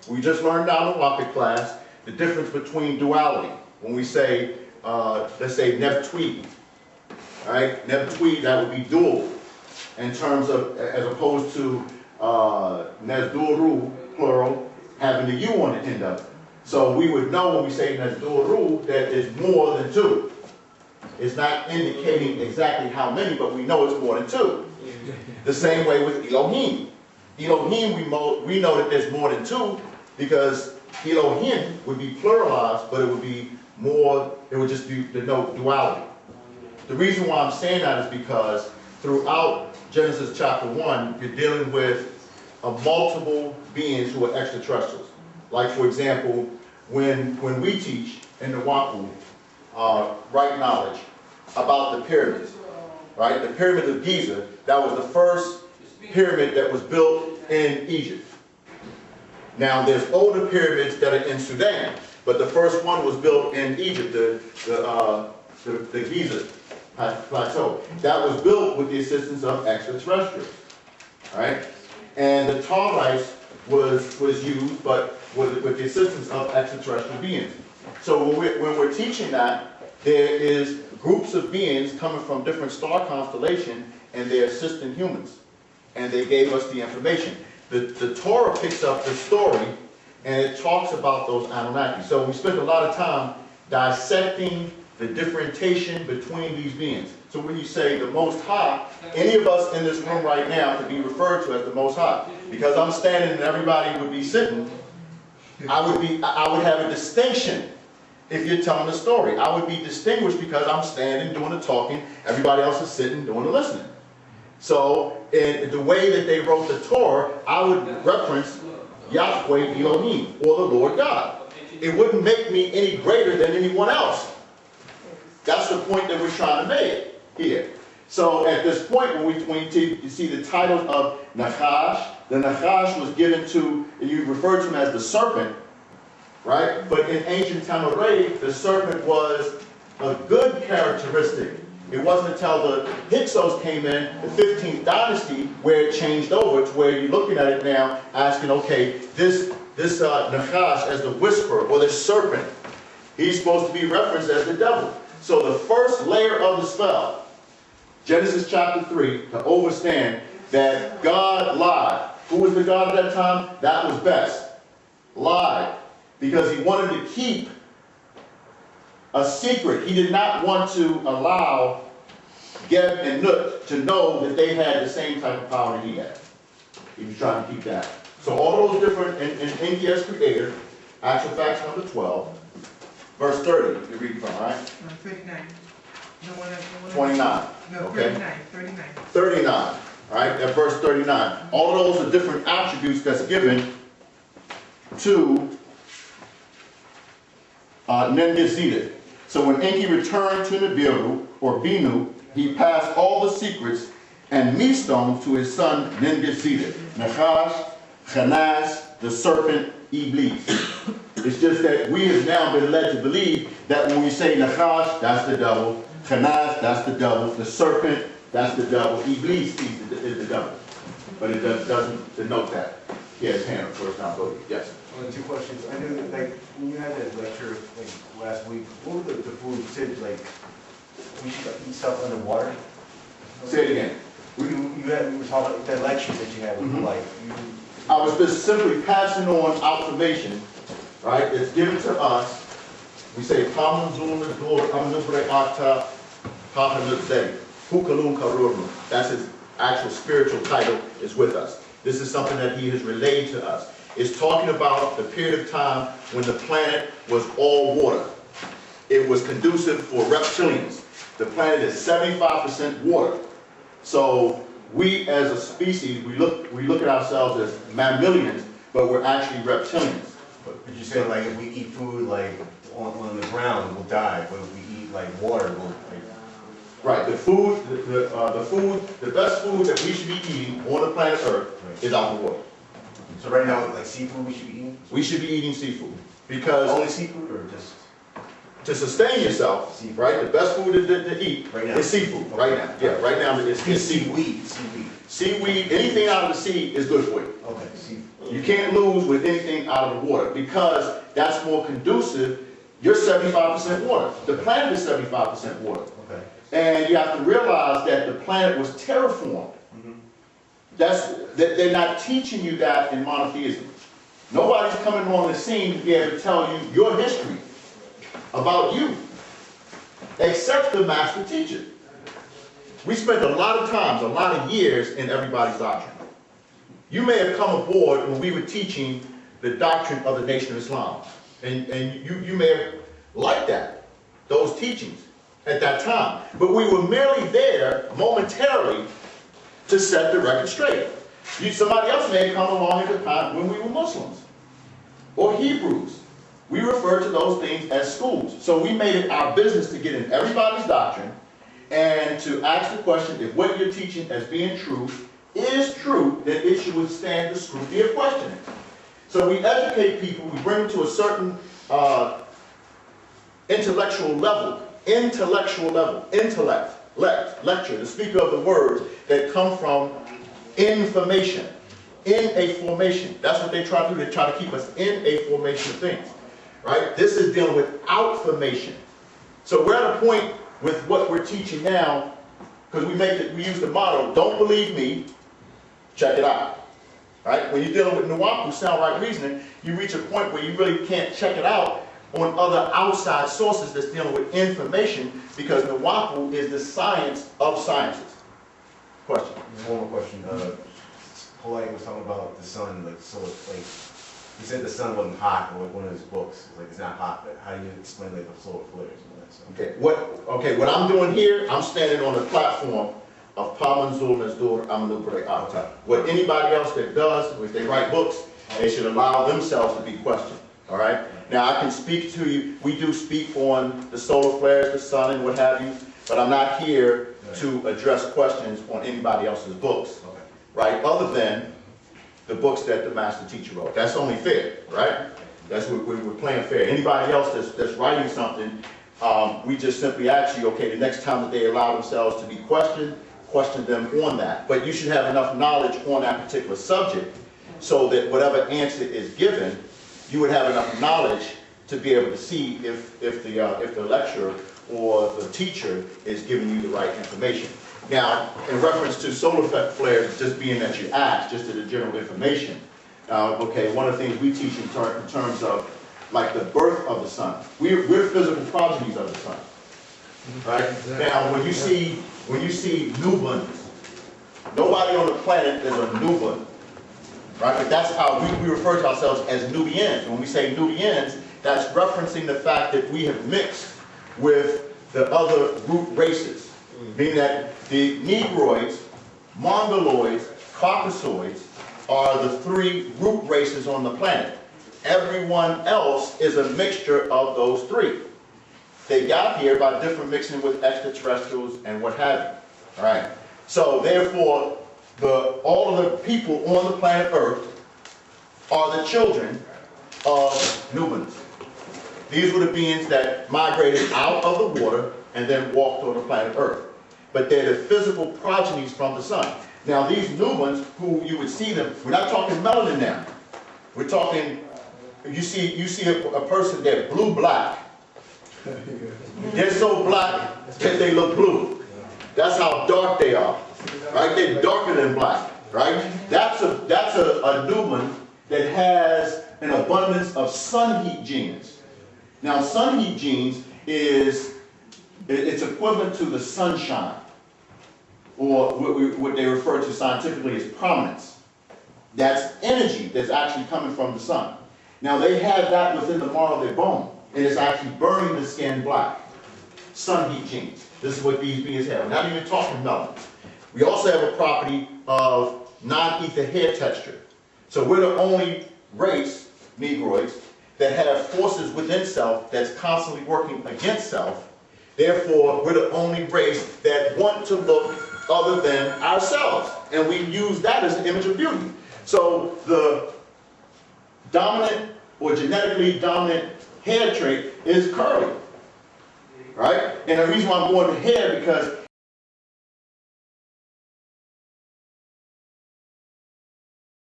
we just learned down in Wapik class the difference between duality. When we say, let's say Neb Tweed, all right? Neb Tweed, that would be dual in terms of, as opposed to Nezduru, plural, having the U on the end of it. So we would know when we say Nezduru that it's more than two. It's not indicating exactly how many, but we know it's more than two. The same way with Elohim. Elohim, we know that there's more than two because Elohim would be pluralized, but it would be more, it would just be denote duality. The reason why I'm saying that is because throughout Genesis chapter 1, you're dealing with multiple beings who are extraterrestrials. Like, for example, when we teach in the Wapu, right knowledge, about the pyramids, right? The pyramids of Giza, that was the first pyramid that was built in Egypt. Now, there's older pyramids that are in Sudan, but the first one was built in Egypt, the Giza plateau. That was built with the assistance of extraterrestrials, right? And the tar rice was used, but with the assistance of extraterrestrial beings. So when we're teaching that, there is groups of beings coming from different star constellations, and they're assisting humans. And they gave us the information. The Torah picks up the story, and it talks about those Anunnaki. So we spent a lot of time dissecting the differentiation between these beings. So when you say the Most High, any of us in this room right now could be referred to as the Most High. Because I'm standing and everybody would be sitting, I would have a distinction if you're telling the story. I would be distinguished because I'm standing doing the talking, everybody else is sitting doing the listening. So in the way that they wrote the Torah, I would reference Yahweh Elohim, or the Lord God. It wouldn't make me any greater than anyone else. That's the point that we're trying to make here. So at this point, when you see the title of Nachash, the Nachash was given to, you refer to him as the serpent, right? But in ancient Tamaray, the serpent was a good characteristic. It wasn't until the Hyksos came in, the 15th dynasty, where it changed over to where you're looking at it now, asking, okay, this Nachash as the whisperer or the serpent, he's supposed to be referenced as the devil. So the first layer of the spell, Genesis chapter 3, to understand that God lied. Who was the God at that time? That was Best. Lied. Because he wanted to keep a secret. He did not want to allow Geb and Nut to know that they had the same type of power that he had. He was trying to keep that. So all those different, in Enki as creator, actual facts number 12, verse 30, you read from, right? 39. No, 29. No, okay. 39. 39. All right, that verse 39. All of those are different attributes that's given to Nengizidit. So when Enki returned to Nibiru, or Binu, he passed all the secrets and mestones to his son Nengizidit. Nachash, Chanas, the serpent, Iblis. It's just that we have now been led to believe that when we say Nachash, that's the devil. Chanas, that's the devil. The serpent, that's the devil. Iblis is the devil. But it doesn't denote that. He has hand up first now. Go. Yes. Two questions. I know that, like, when you had that lecture last week, what were the food you said, like, we should eat stuff underwater? Say it again. We were talking about that lecture that you had with like. I was just simply passing on observation, right? It's given to us. We say, that's his actual spiritual title, is with us. This is something that he has relayed to us. It's talking about the period of time when the planet was all water. It was conducive for reptilians. The planet is 75% water. So we as a species, we look at ourselves as mammalians, but we're actually reptilians. But you're saying, like, if we eat food like on the ground, we'll die. But if we eat like water, we'll like. Right. The best food that we should be eating on the planet Earth is out of water. So right now, like seafood, we should be eating. We should be eating seafood because only seafood, or just to sustain yourself, Seafood. right? The best food to eat Right now. is seafood, right now. Yeah, right now it's seaweed. Seaweed. Seaweed, anything out of the sea is good for you. Okay, seafood. You can't lose with anything out of the water because that's more conducive. You're 75% water. The planet is 75% water. Okay. And you have to realize that the planet was terraformed. They're not teaching you that in monotheism. Nobody's coming on the scene to be able to tell you your history about you, except the master teacher. We spent a lot of times, a lot of years in everybody's doctrine. You may have come aboard when we were teaching the doctrine of the Nation of Islam. And you may have liked that, those teachings at that time. But we were merely there momentarily to set the record straight. Somebody else may have come along at the time when we were Muslims or Hebrews. We refer to those things as schools. So we made it our business to get in everybody's doctrine and to ask the question, if what you're teaching as being true is true, then it should withstand the scrutiny of questioning. So we educate people, we bring them to a certain intellectual level, intellect, lecture, the speaker of the words that come from information, in a formation. That's what they try to do. They try to keep us in a formation of things, right? This is dealing with outformation. So we're at a point with what we're teaching now, because we use the motto, don't believe me, check it out. Right? When you're dealing with Nuwapu, sound right reasoning, you reach a point where you really can't check it out on other outside sources that's dealing with information, because Nuwapu is the science of sciences. Question? One more question. Polite was talking about the sun, like, so it's like, he said the sun wasn't hot, or like one of his books, it's like it's not hot, but how do you explain like the solar flares and all that stuff? Okay, what I'm doing here, I'm standing on the platform of Pamanzulna's daughter, Amanupre Atta. What anybody else that does, if they write books, they should allow themselves to be questioned. All right? Now I can speak to you, we do speak on the solar flares, the sun and what have you, but I'm not here to address questions on anybody else's books. Right? Other than the books that the master teacher wrote. That's only fair, right? That's what we're playing fair. Anybody else that's writing something, we just simply ask you, okay, the next time that they allow themselves to be questioned, question them on that. But you should have enough knowledge on that particular subject so that whatever answer is given, you would have enough knowledge to be able to see if the lecturer or the teacher is giving you the right information. Now, in reference to solar flares, just being that you asked, just to the general information, okay, one of the things we teach in terms of like the birth of the sun. We're physical progenies of the sun, right? Now, when you see newborns, nobody on the planet is a newborn, right? But that's how we refer to ourselves as Nubians. When we say Nubians, that's referencing the fact that we have mixed with the other root races. Meaning that the Negroids, Mongoloids, Caucasoids are the three root races on the planet. Everyone else is a mixture of those three. They got here by different mixing with extraterrestrials and what have you. All right. So therefore, all of the people on the planet Earth are the children of Nubans. These were the beings that migrated out of the water and then walked on the planet Earth. But they're the physical progenies from the sun. Now these Nubans, who you would see them, we're not talking melanin now. We're talking, you see a person, they're blue-black. They're so black that they look blue. That's how dark they are, right? They're darker than black, right? That's a Nuban that has an abundance of sun heat genes. Now sun heat genes it's equivalent to the sunshine, or what they refer to scientifically as prominence. That's energy that's actually coming from the sun. Now they have that within the marrow of their bone, and it's actually burning the skin black. Sun heat genes. This is what these beings have. We're not even talking melanin. We also have a property of non-ether hair texture. So we're the only race, Negroids, that have forces within self that's constantly working against self. Therefore, we're the only race that want to look other than ourselves. And we use that as an image of beauty. So the dominant or genetically dominant hair trait is curly. right? And the reason why I'm going here because